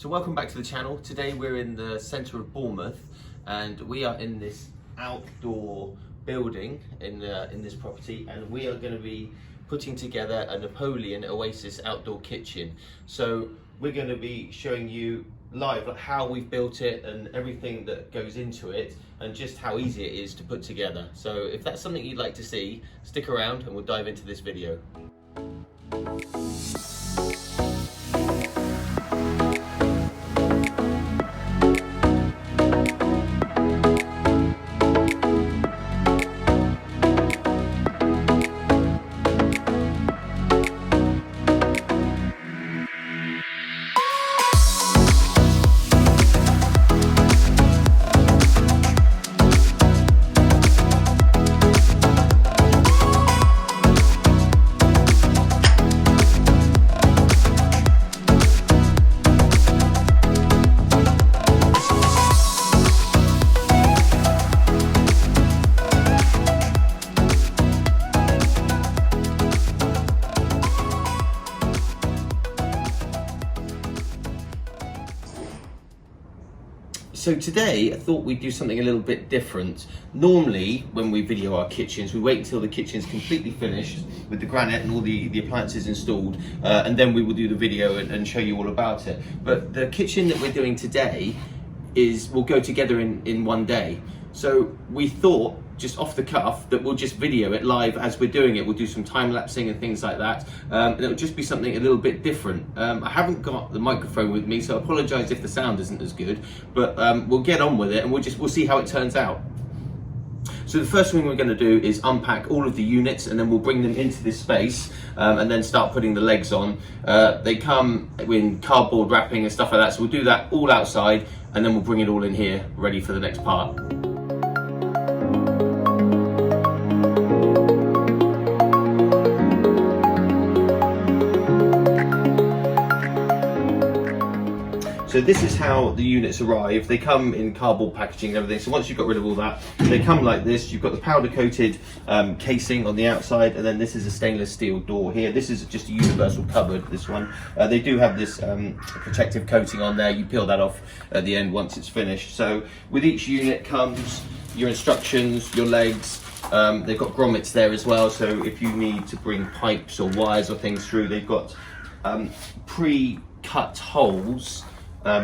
So welcome back to the channel. Today we're in the centre of Bournemouth and we are in this outdoor building in this property, and we are going to be putting together a Napoleon Oasis outdoor kitchen. So we're going to be showing you live how we've built it and everything that goes into it, and just how easy it is to put together. So if that's something you'd like to see, stick around and we'll dive into this video. So today I thought we'd do something a little bit different. Normally when we video our kitchens, we wait until the kitchen's completely finished with the granite and all the appliances installed, and then we will do the video and show you all about it. But the kitchen that we're doing today will go together in one day. So we thought, just off the cuff, that we'll just video it live as we're doing it. We'll do some time lapsing and things like that, and it'll just be something a little bit different. I haven't got the microphone with me, so I apologise if the sound isn't as good, but we'll get on with it and we'll see how it turns out. So the first thing we're going to do is unpack all of the units, and then we'll bring them into this space and then start putting the legs on. They come in cardboard wrapping and stuff like that, so we'll do that all outside and then we'll bring it all in here ready for the next part. So this is how the units arrive. They come in cardboard packaging and everything. So once you've got rid of all that, they come like this. You've got the powder coated casing on the outside, and then this is a stainless steel door here. This is just a universal cupboard, this one. They do have this protective coating on there. You peel that off at the end once it's finished. So with each unit comes your instructions, your legs. They've got grommets there as well. So if you need to bring pipes or wires or things through, they've got pre-cut holes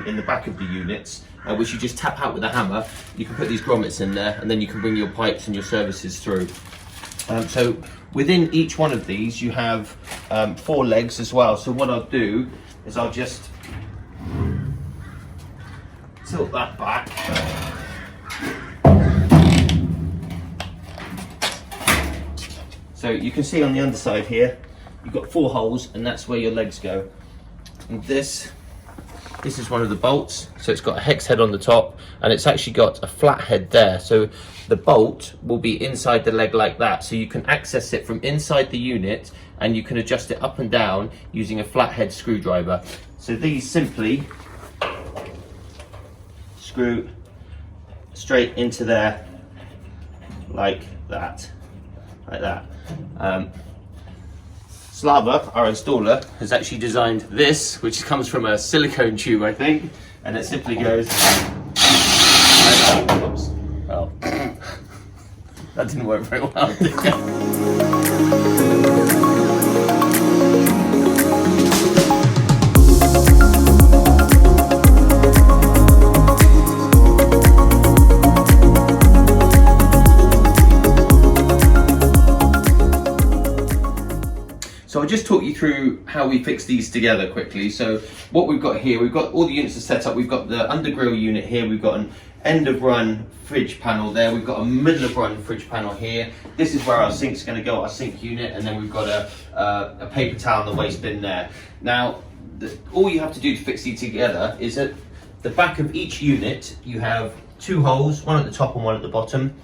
in the back of the units, which you just tap out with a hammer. You can put these grommets in there, and then you can bring your pipes and your services through. So within each one of these you have 4 legs as well. So what I'll do is I'll just tilt that back. So you can see on the underside here you've got 4 holes, and that's where your legs go. And this is one of the bolts. So it's got a hex head on the top, and it's actually got a flat head there. So the bolt will be inside the leg like that. So you can access it from inside the unit, and you can adjust it up and down using a flathead screwdriver. So these simply screw straight into there like that, Slava, our installer, has actually designed this, which comes from a silicone tube, I think, and it simply goes like that. Oops. Well, that didn't work very well, did it? So I'll just talk you through how we fix these together quickly. So what we've got here, we've got all the units are set up. We've got the under grill unit here. We've got an end of run fridge panel there. We've got a middle of run fridge panel here. This is where our sink's going to go, our sink unit, and then we've got a paper towel in the waste bin there. Now, all you have to do to fix these together is at the back of each unit, you have 2 holes, one at the top and one at the bottom.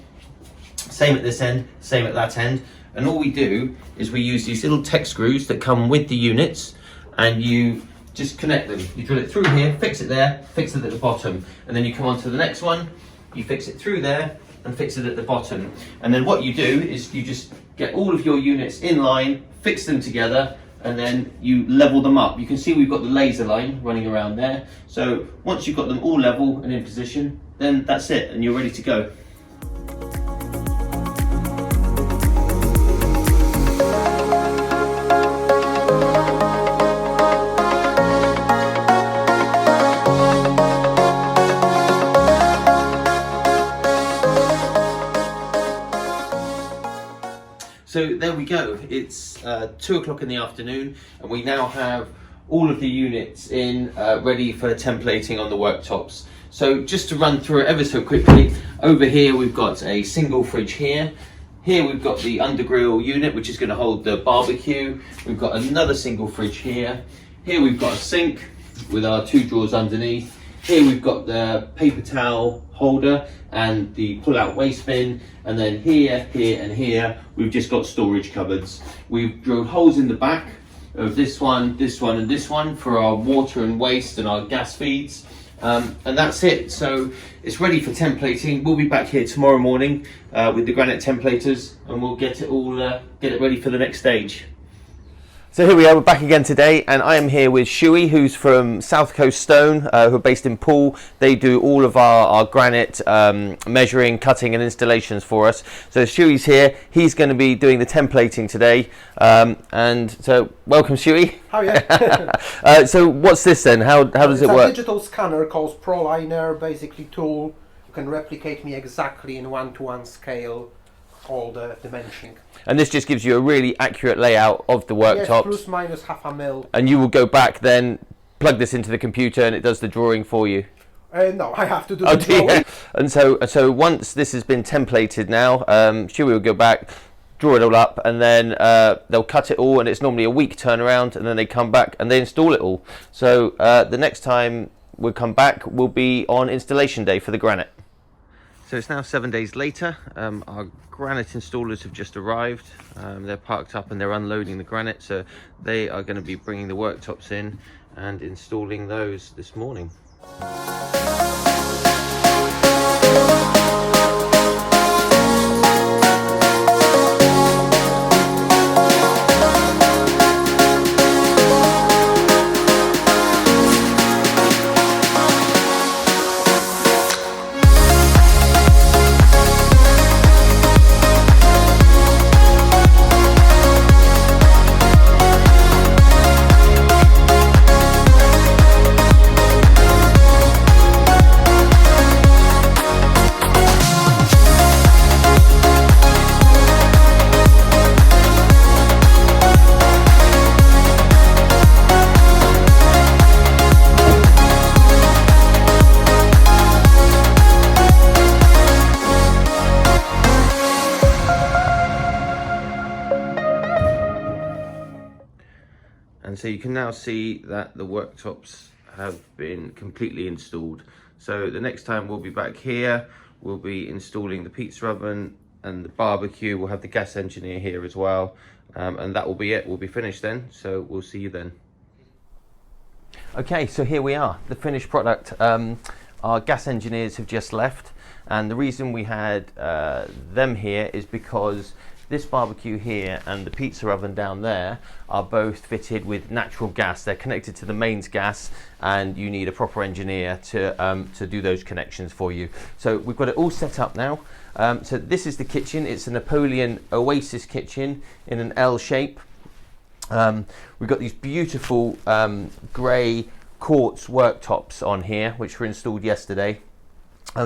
Same at this end, same at that end. And all we do is we use these little Tech screws that come with the units, and you just connect them. You drill it through here, fix it there, fix it at the bottom, and then you come on to the next one, you fix it through there and fix it at the bottom. And then what you do is you just get all of your units in line, fix them together, and then you level them up. You can see we've got the laser line running around there. So once you've got them all level and in position, then that's it, and you're ready to go. So there we go, it's 2 o'clock in the afternoon, and we now have all of the units in ready for templating on the worktops. So just to run through it ever so quickly, over here we've got a single fridge here. Here we've got the undergrill unit, which is going to hold the barbecue. We've got another single fridge here. Here we've got a sink with our 2 drawers underneath. Here we've got the paper towel holder and the pull-out waste bin, and then here, here and here we've just got storage cupboards. We've drilled holes in the back of this one and this one for our water and waste and our gas feeds, and that's it. So it's ready for templating. We'll be back here tomorrow morning with the granite templators, and we'll get it all get it ready for the next stage. So here we are, we're back again today, and I am here with Shuey, who's from South Coast Stone, who are based in Poole. They do all of our granite measuring, cutting and installations for us. So Shuey's here, he's going to be doing the templating today, and so welcome Shuey. How are you? So what's this then? How does it work? It's a digital scanner called ProLiner, basically tool. You can replicate me exactly in 1:1 scale all the dimensioning. And this just gives you a really accurate layout of the worktops. Yes, plus minus half a mil. And you will go back then, plug this into the computer, and it does the drawing for you. No, I have to do the drawing. Yeah. And so once this has been templated now, Shuey will go back, draw it all up, and then they'll cut it all, and it's normally a week turnaround, and then they come back and they install it all. So the next time we'll come back will be on installation day for the granite. So it's now 7 days later. Our granite installers have just arrived. They're parked up and they're unloading the granite, so they are going to be bringing the worktops in and installing those this morning. And so you can now see that the worktops have been completely installed. So the next time we'll be back here, we'll be installing the pizza oven and the barbecue. We'll have the gas engineer here as well, and that will be it. We'll be finished then, so we'll see you then. Okay, so here we are, the finished product. Our gas engineers have just left, and the reason we had them here is because this barbecue here and the pizza oven down there are both fitted with natural gas. They're connected to the mains gas, and you need a proper engineer to do those connections for you. So we've got it all set up now. So this is the kitchen. It's a Napoleon Oasis kitchen in an L shape. We've got these beautiful grey quartz worktops on here, which were installed yesterday.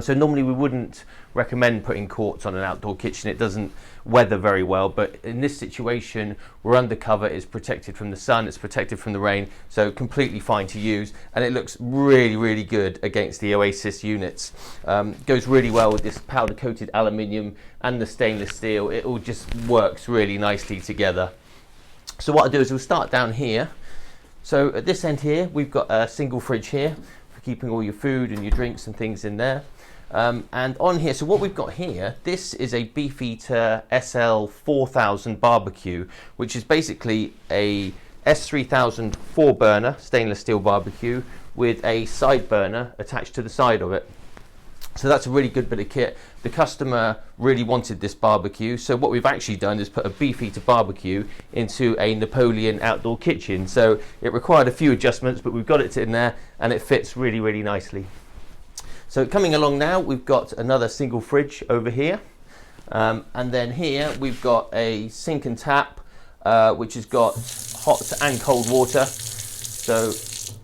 So normally we wouldn't recommend putting quartz on an outdoor kitchen. It doesn't weather very well, but in this situation we're undercover, it's protected from the sun, it's protected from the rain, so completely fine to use, and it looks really good against the Oasis units. Goes really well with this powder coated aluminium and the stainless steel. It all just works really nicely together. So what I'll do is we'll start down here. So at this end here we've got a single fridge here for keeping all your food and your drinks and things in there. And on here, so what we've got here, this is a Beefeater Sl 4000 barbecue, which is basically a S3000 4-burner stainless steel barbecue with a side burner attached to the side of it. So that's a really good bit of kit. The customer really wanted this barbecue, so what we've actually done is put a Beefeater barbecue into a Napoleon Outdoor Kitchen. So it required a few adjustments, but we've got it in there and it fits really, really nicely. So coming along now, we've got another single fridge over here. And then here we've got a sink and tap, which has got hot and cold water. So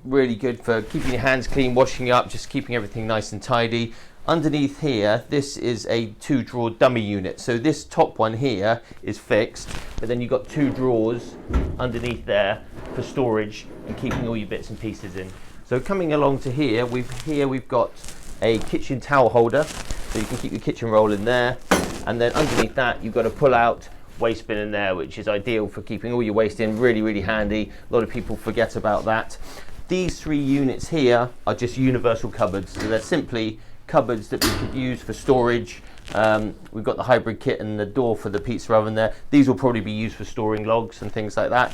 really good for keeping your hands clean, washing up, just keeping everything nice and tidy. Underneath here, this is a 2-drawer dummy unit. So this top one here is fixed, but then you've got 2 drawers underneath there for storage and keeping all your bits and pieces in. So coming along to here, we've got a kitchen towel holder, so you can keep your kitchen roll in there. And then underneath that, you've got a pull-out waste bin in there, which is ideal for keeping all your waste in. Really, really handy. A lot of people forget about that. These 3 units here are just universal cupboards, so they're simply cupboards that we could use for storage. We've got the hybrid kit and the door for the pizza oven there. These will probably be used for storing logs and things like that.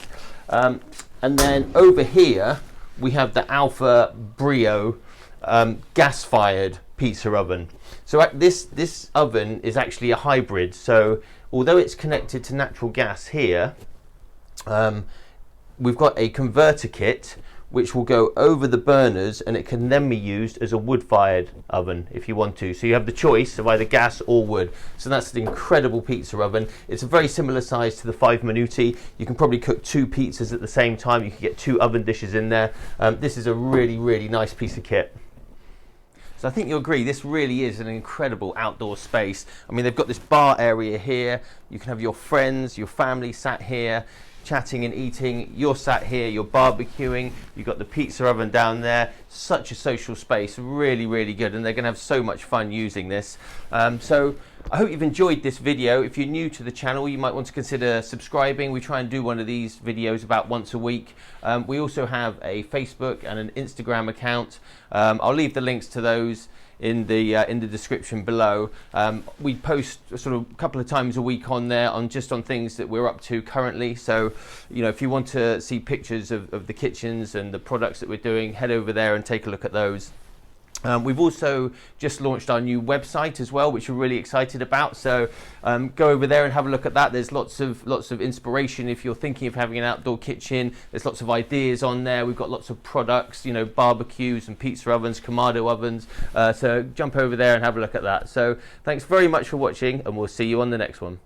And then over here we have the Alfa Brio gas-fired pizza oven. So this oven is actually a hybrid, so although it's connected to natural gas here, we've got a converter kit which will go over the burners, and it can then be used as a wood-fired oven if you want to. So you have the choice of either gas or wood. So that's an incredible pizza oven. It's a very similar size to the 5 Minuti. You can probably cook 2 pizzas at the same time. You can get 2 oven dishes in there. This is a really, really nice piece of kit. So I think you'll agree, this really is an incredible outdoor space. I mean, they've got this bar area here. You can have your friends, your family sat here, chatting and eating. You're sat here, you're barbecuing. You've got the pizza oven down there. Such a social space, really, really good. And they're gonna have so much fun using this. So I hope you've enjoyed this video. If you're new to the channel, you might want to consider subscribing. We try and do one of these videos about once a week. We also have a Facebook and an Instagram account. I'll leave the links to those in the description below. We post sort of a couple of times a week on there on things that we're up to currently. So, you know, if you want to see pictures of the kitchens and the products that we're doing, head over there and take a look at those. We've also just launched our new website as well, which we're really excited about. So go over there and have a look at that. There's lots of inspiration if you're thinking of having an outdoor kitchen. There's lots of ideas on there. We've got lots of products, you know, barbecues and pizza ovens, Kamado ovens. So jump over there and have a look at that. So thanks very much for watching, and we'll see you on the next one.